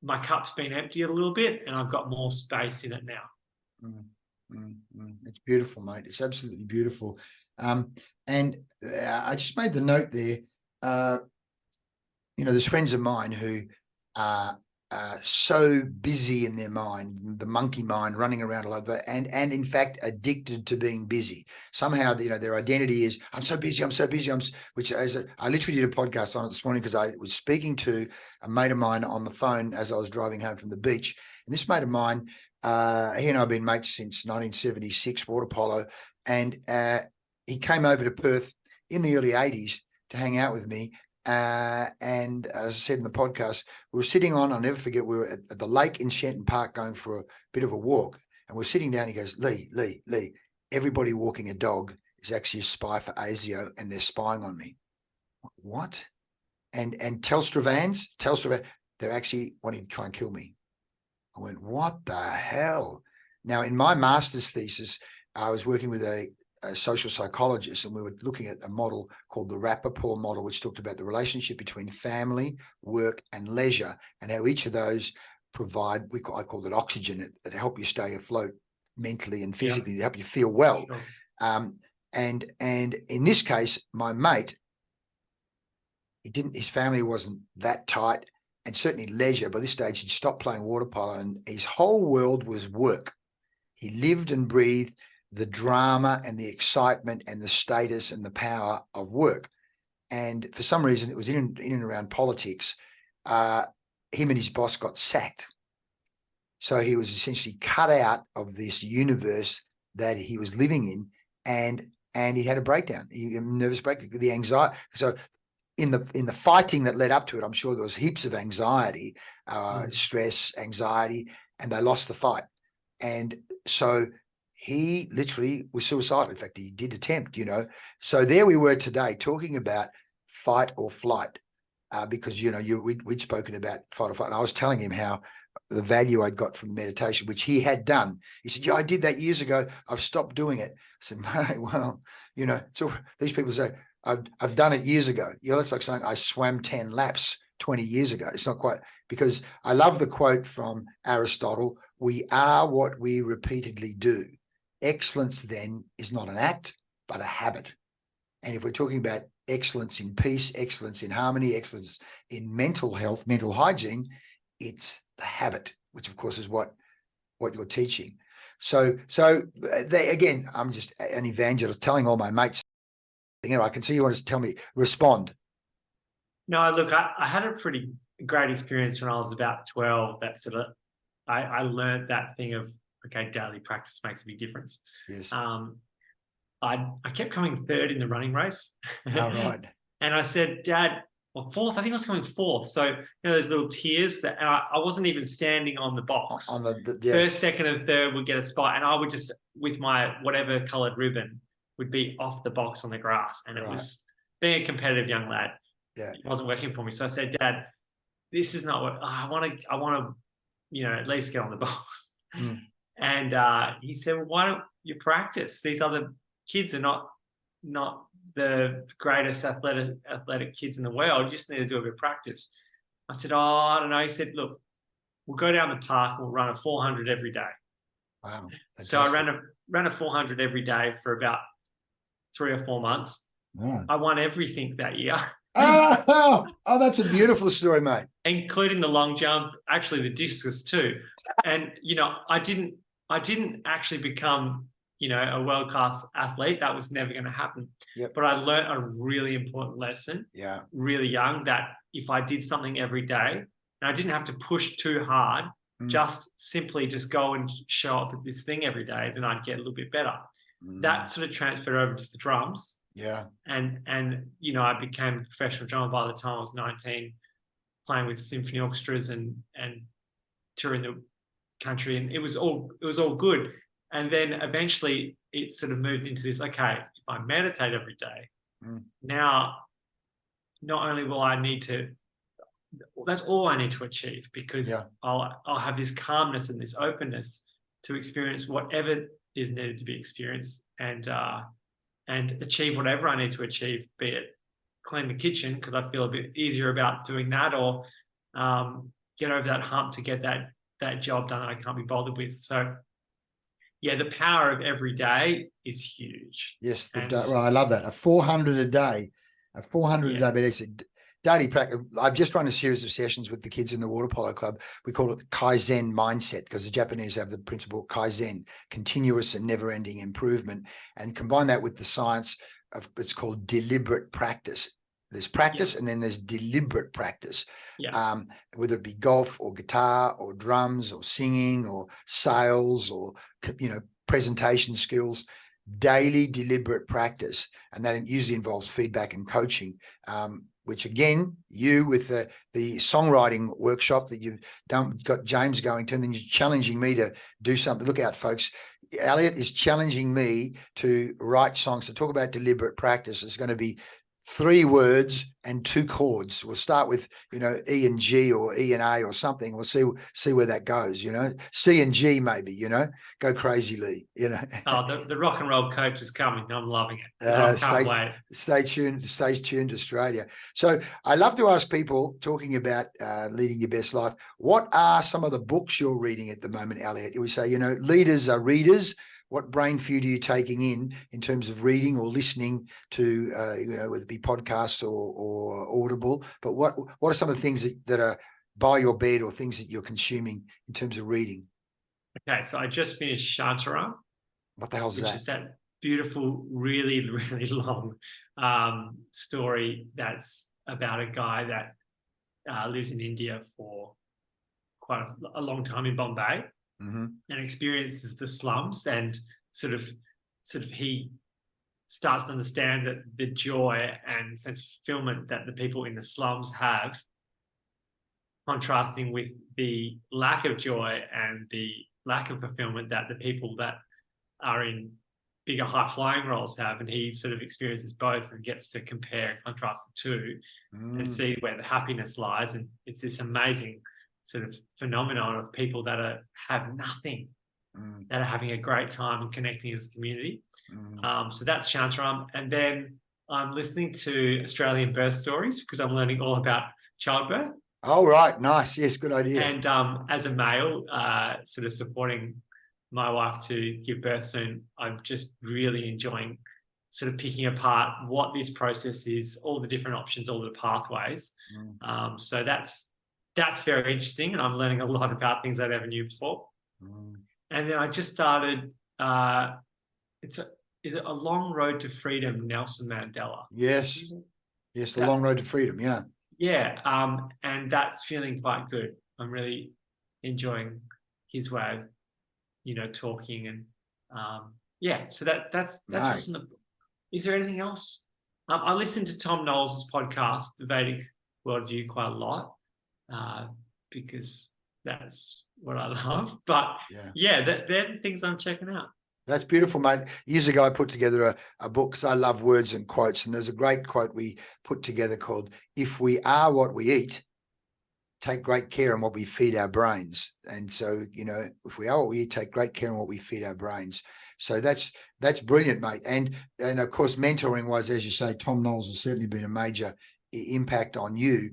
My cup's been emptied a little bit and I've got more space in it now. It's beautiful, mate. It's absolutely beautiful. And I just made the note there. There's friends of mine who are so busy in their mind, the monkey mind, running around a lot, and in fact addicted to being busy. Somehow, their identity is, I'm so busy, which I literally did a podcast on it this morning because I was speaking to a mate of mine on the phone as I was driving home from the beach. And this mate of mine, he and I have been mates since 1976, water polo, and he came over to Perth in the early 80s to hang out with me. And as I said in the podcast, we were sitting on, I'll never forget, we were at the lake in Shenton Park going for a bit of a walk, and we're sitting down. He goes, Leigh, everybody walking a dog is actually a spy for ASIO, and they're spying on me. What? And Telstra vans, they're actually wanting to try and kill me. I went, what the hell? Now, in my master's thesis, I was working with a social psychologist, and we were looking at a model called the Rappaport model, which talked about the relationship between family, work, and leisure, and how each of those provide, I called it oxygen, that help you stay afloat mentally and physically, to help you feel well. Sure. And in this case, my mate, his family wasn't that tight, and certainly leisure. By this stage, he'd stopped playing water polo, and his whole world was work. He lived and breathed the drama and the excitement and the status and the power of work. And for some reason, it was in and around politics. Him and his boss got sacked. So he was essentially cut out of this universe that he was living in, and he had a breakdown, a nervous breakdown, the anxiety. So in the fighting that led up to it, I'm sure there was heaps of anxiety, stress, anxiety, and they lost the fight. And so he literally was suicidal. In fact, he did attempt, So there we were today talking about fight or flight, because, we'd spoken about fight or flight. And I was telling him how the value I'd got from the meditation, which he had done. He said, I did that years ago. I've stopped doing it. I said, mate, well, so these people say, I've done it years ago. It's like saying I swam 10 laps 20 years ago. It's not quite, because I love the quote from Aristotle, we are what we repeatedly do. Excellence then is not an act, but a habit. And if we're talking about excellence in peace, excellence in harmony, excellence in mental health, mental hygiene, it's the habit, which of course is what you're teaching. So again, I'm just an evangelist telling all my mates, I can see you want to tell me, respond. No, look, I had a pretty great experience when I was about 12. That sort of, I learned that thing of, okay, daily practice makes a big difference. Yes. I kept coming third in the running race. All right. And I said, Dad, or fourth, I think I was coming fourth. So, those little tiers that, and I wasn't even standing on the box. On the yes. First, second, and third would get a spot. And I would just, with my whatever colored ribbon, would be off the box on the grass. And it was, being a competitive young lad, it wasn't working for me. So I said, Dad, this is not what I want to, at least get on the box. And he said, well, why don't you practice? These other kids are not the greatest athletic kids in the world. You just need to do a bit of practice. I said, oh, I don't know. He said, look, we'll go down the park and we'll run a 400 every day. Wow. So I ran a 400 every day for about 3 or 4 months. Oh. I won everything that year. Oh, that's a beautiful story, mate. Including the long jump, actually the discus too. And, I didn't actually become, a world-class athlete. That was never going to happen. Yep. But I learned a really important lesson, really young, that if I did something every day, and I didn't have to push too hard, just simply go and show up at this thing every day, then I'd get a little bit better. That sort of transferred over to the drums. Yeah. And I became a professional drummer by the time I was 19, playing with symphony orchestras and touring the country, and it was all good. And then eventually it sort of moved into this, okay, if I meditate every day, now not only will I need to, that's all I need to achieve, because I'll have this calmness and this openness to experience whatever is needed to be experienced, and achieve whatever I need to achieve, be it clean the kitchen because I feel a bit easier about doing that, or get over that hump to get that job done that I can't be bothered with. So yeah, the power of every day is huge. Yes, I love that. A 400 a day, a day, but it's a daily practice. I've just run a series of sessions with the kids in the water polo club. We call it the Kaizen mindset, because the Japanese have the principle Kaizen, continuous and never-ending improvement, and combine that with the science of, it's called deliberate practice. There's practice, and then there's deliberate practice. Whether it be golf or guitar or drums or singing or sales or presentation skills, daily deliberate practice, and that usually involves feedback and coaching. Which again, you with the songwriting workshop that you've done, got James going to, and then you're challenging me to do something. Look out, folks. Elliot is challenging me to write songs. To talk about deliberate practice, it's going to be 3 words and 2 chords. We'll start with, E and G or E and A or something. We'll see where that goes, C and G maybe, go crazy, Leigh, Oh, the rock and roll coach is coming. I'm loving it. I can't wait. Stay tuned, Australia. So I love to ask people, talking about leading your best life, what are some of the books you're reading at the moment, Elliot? We say, leaders are readers. What brain food are you taking in terms of reading or listening to, whether it be podcasts or Audible? But what are some of the things that are by your bed, or things that you're consuming in terms of reading? Okay, so I just finished Shantaram. What the hell's that? Which is that beautiful, really, really long story that's about a guy that lives in India for quite a long time in Bombay. And experiences the slums, and sort of he starts to understand that the joy and sense of fulfillment that the people in the slums have, contrasting with the lack of joy and the lack of fulfillment that the people that are in bigger high-flying roles have. And he sort of experiences both and gets to compare and contrast the two and see where the happiness lies. And it's this amazing sort of phenomenon of people that have nothing, that are having a great time and connecting as a community. So that's Shantaram. And then I'm listening to Australian birth stories, because I'm learning all about childbirth. Oh, right. Nice. Yes, good idea. And as a male, sort of supporting my wife to give birth soon, I'm just really enjoying sort of picking apart what this process is, all the different options, all the pathways. So that's very interesting, and I'm learning a lot about things I never knew before. And then I just started, is it A Long Road to Freedom, Nelson Mandela? Yes, The Long Road to Freedom, yeah. Yeah, and that's feeling quite good. I'm really enjoying his way of, talking, and so that's Nice. what's in the book. Is there anything else? I listened to Tom Knowles' podcast, The Vedic Worldview, quite a lot. Because that's what I love. But they're the things I'm checking out. That's beautiful, mate. Years ago, I put together a book, because I love words and quotes, and there's a great quote we put together called, "If we are what we eat, take great care in what we feed our brains. And so, you know, if we are what we eat, take great care in what we feed our brains. So that's brilliant, mate. And of course, mentoring wise, as you say, Tom Knowles has certainly been a major impact on you.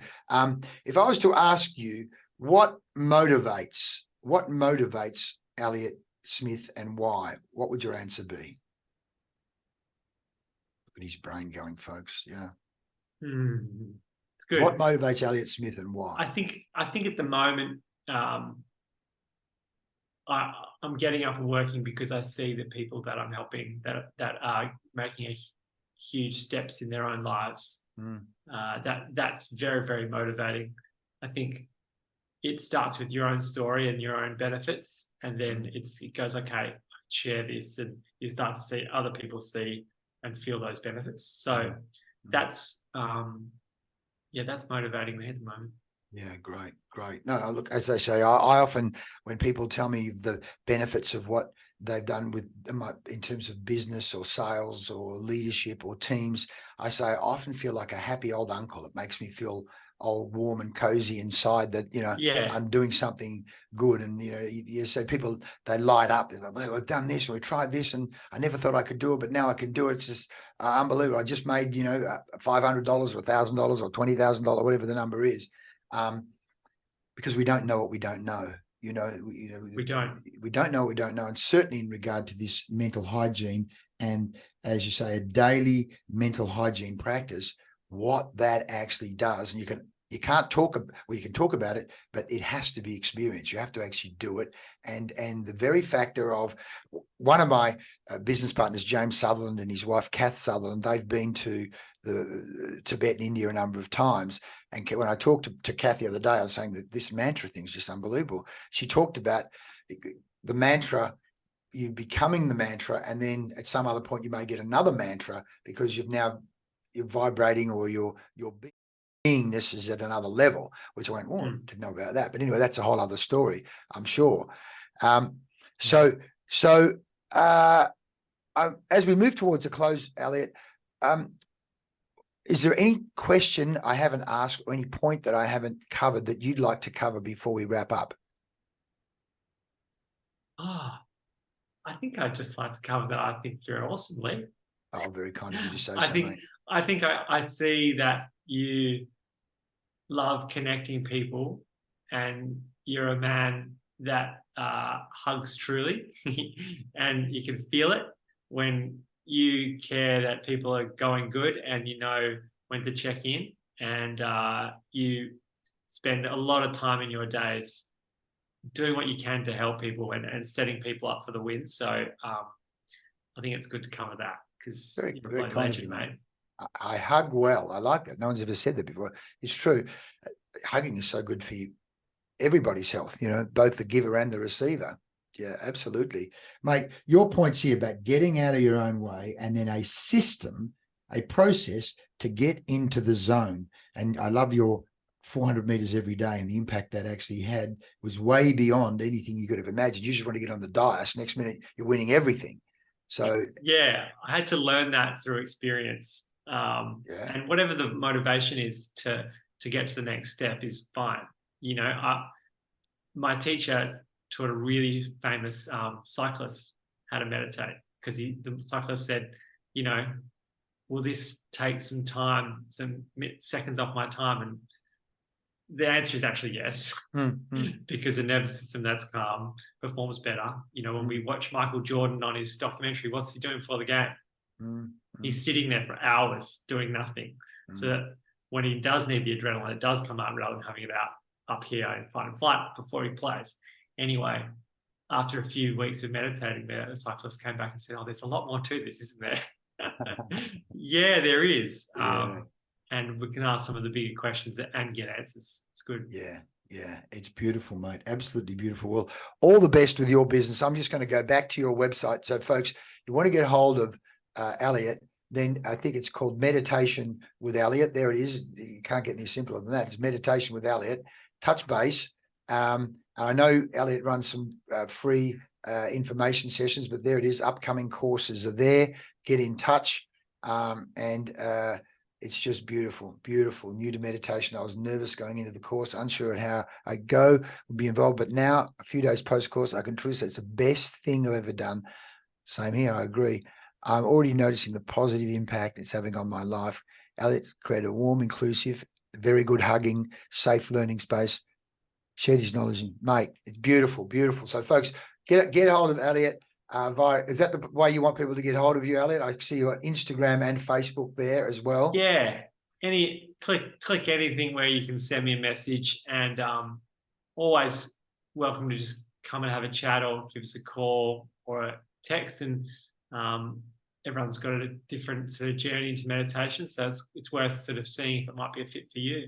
If I was to ask you what motivates Elliot Smith and why, what would your answer be? Look at his brain going, folks. Yeah. It's good. What motivates Elliot Smith and why? I think at the moment, I'm getting up and working because I see the people that I'm helping that are making a huge steps in their own lives. That's very, very motivating. I think it starts with your own story and your own benefits, and then it goes, okay, share this, and you start to see other people see and feel those benefits. So that's that's motivating me at the moment. Yeah, great. No, look, as I say, I often, when people tell me the benefits of what they've done with in terms of business or sales or leadership or teams, I say I often feel like a happy old uncle. It makes me feel all warm and cozy inside that, you know, I'm doing something good. And, you know, you say people, they light up. They're like, well, we've done this and we tried this and I never thought I could do it, but now I can do it. It's just unbelievable. I just made, you know, $500 or $1,000 or $20,000, whatever the number is. Because we don't know what we don't know. We don't know what we don't know. And certainly in regard to this mental hygiene and, as you say, a daily mental hygiene practice, what that actually does. And you can talk about it, but it has to be experienced. You have to actually do it. And the very factor of one of my business partners, James Sutherland, and his wife, Kath Sutherland, they've been to the Tibet and India a number of times. And when I talked to Kath the other day, I was saying that this mantra thing is just unbelievable. She talked about the mantra, you becoming the mantra, and then at some other point you may get another mantra because you're vibrating or your beingness is at another level, which I went, didn't know about that. But anyway, that's a whole other story, I'm sure. So as we move towards a close, Elliot, is there any question I haven't asked or any point that I haven't covered that you'd like to cover before we wrap up? I think I'd just like to cover that. I think you're awesome, Leigh. Oh, very kind of you to say so, mate. I think I see that you love connecting people and you're a man that hugs truly and you can feel it when you care that people are going good and you know when to check in, and you spend a lot of time in your days doing what you can to help people and setting people up for the win. So I think it's good to cover that because you're very a kind legend, of you, mate. I hug well. I like that. No one's ever said that before. It's true. Hugging is so good for everybody's health, you know, both the giver and the receiver. Yeah, absolutely. Mate, your points here about getting out of your own way and then a system, a process to get into the zone. And I love your 400 meters every day, and the impact that actually had was way beyond anything you could have imagined. You just want to get on the dais. Next minute, you're winning everything. So yeah, I had to learn that through experience. And whatever the motivation is to get to the next step is fine. You know, my teacher taught a really famous cyclist how to meditate because the cyclist said, you know, will this take some time, some seconds off my time? And the answer is actually yes, because the nervous system that's calm performs better. You know, when we watch Michael Jordan on his documentary, what's he doing before the game? He's sitting there for hours doing nothing, so that when he does need the adrenaline, it does come up rather than having it out up here in fight and flight before he plays. Anyway, after a few weeks of meditating, the cyclist came back and said, "Oh, there's a lot more to this, isn't there?" Yeah, there is. And we can ask some of the bigger questions and get answers. It's good. Yeah, it's beautiful, mate. Absolutely beautiful. Well, all the best with your business. I'm just going to go back to your website. So, folks, you want to get hold of Elliot, then I think it's called Meditation with Elliot. There it is. You can't get any simpler than that. It's Meditation with Elliot. Touch base. I know Elliot runs some free information sessions, but there it is. Upcoming courses are there. Get in touch. And It's just beautiful, beautiful. New to meditation. I was nervous going into the course, unsure of how I go, would be involved. But now, a few days post-course, I can truly say it's the best thing I've ever done. Same here, I agree. I'm already noticing the positive impact it's having on my life. Elliot created a warm, inclusive, very good hugging, safe learning space. Shared his knowledge, and mate, it's beautiful, beautiful. So, folks, get a hold of Elliot. Is that the way you want people to get hold of you, Elliot? I see you on Instagram and Facebook there as well. Yeah. Click anything where you can send me a message, and always welcome to just come and have a chat or give us a call or a text. And everyone's got a different sort of journey into meditation, so it's worth sort of seeing if it might be a fit for you.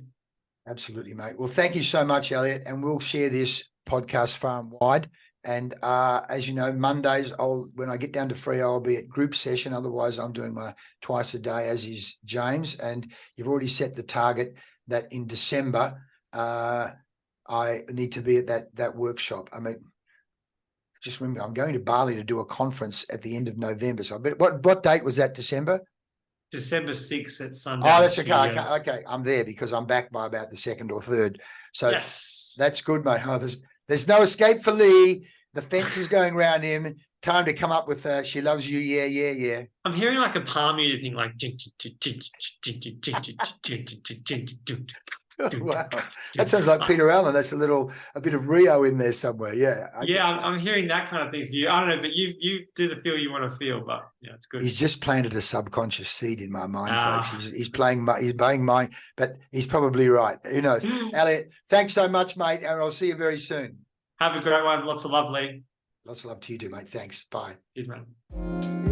Absolutely, mate. Well, thank you so much, Elliot, and we'll share this podcast far and wide. And as you know, Mondays, when I get down to Freo, I'll be at group session. Otherwise, I'm doing my twice a day, as is James. And you've already set the target that in December, I need to be at that workshop. I mean, just remember, I'm going to Bali to do a conference at the end of November. So, what date was that? December? December 6th at Sundown. Oh, that's okay. Okay, I'm there because I'm back by about the 2nd or 3rd. So yes, that's good, mate. Oh, there's no escape for Leigh. The fence is going round him. Time to come up with she loves you. Yeah, yeah, yeah. I'm hearing like a palm muter thing, like. Wow, that sounds like Peter Allen. That's a bit of Rio in there somewhere. Yeah, I'm hearing that kind of thing for you. I don't know, but you do the feel you want to feel, but yeah, it's good. He's just planted a subconscious seed in my mind, folks. He's playing mine, but he's probably right. Who knows? Elliot, thanks so much, mate, and I'll see you very soon. Have a great one. Lots of love, Leigh. Lots of love to you too, mate. Thanks. Bye. Cheers, man.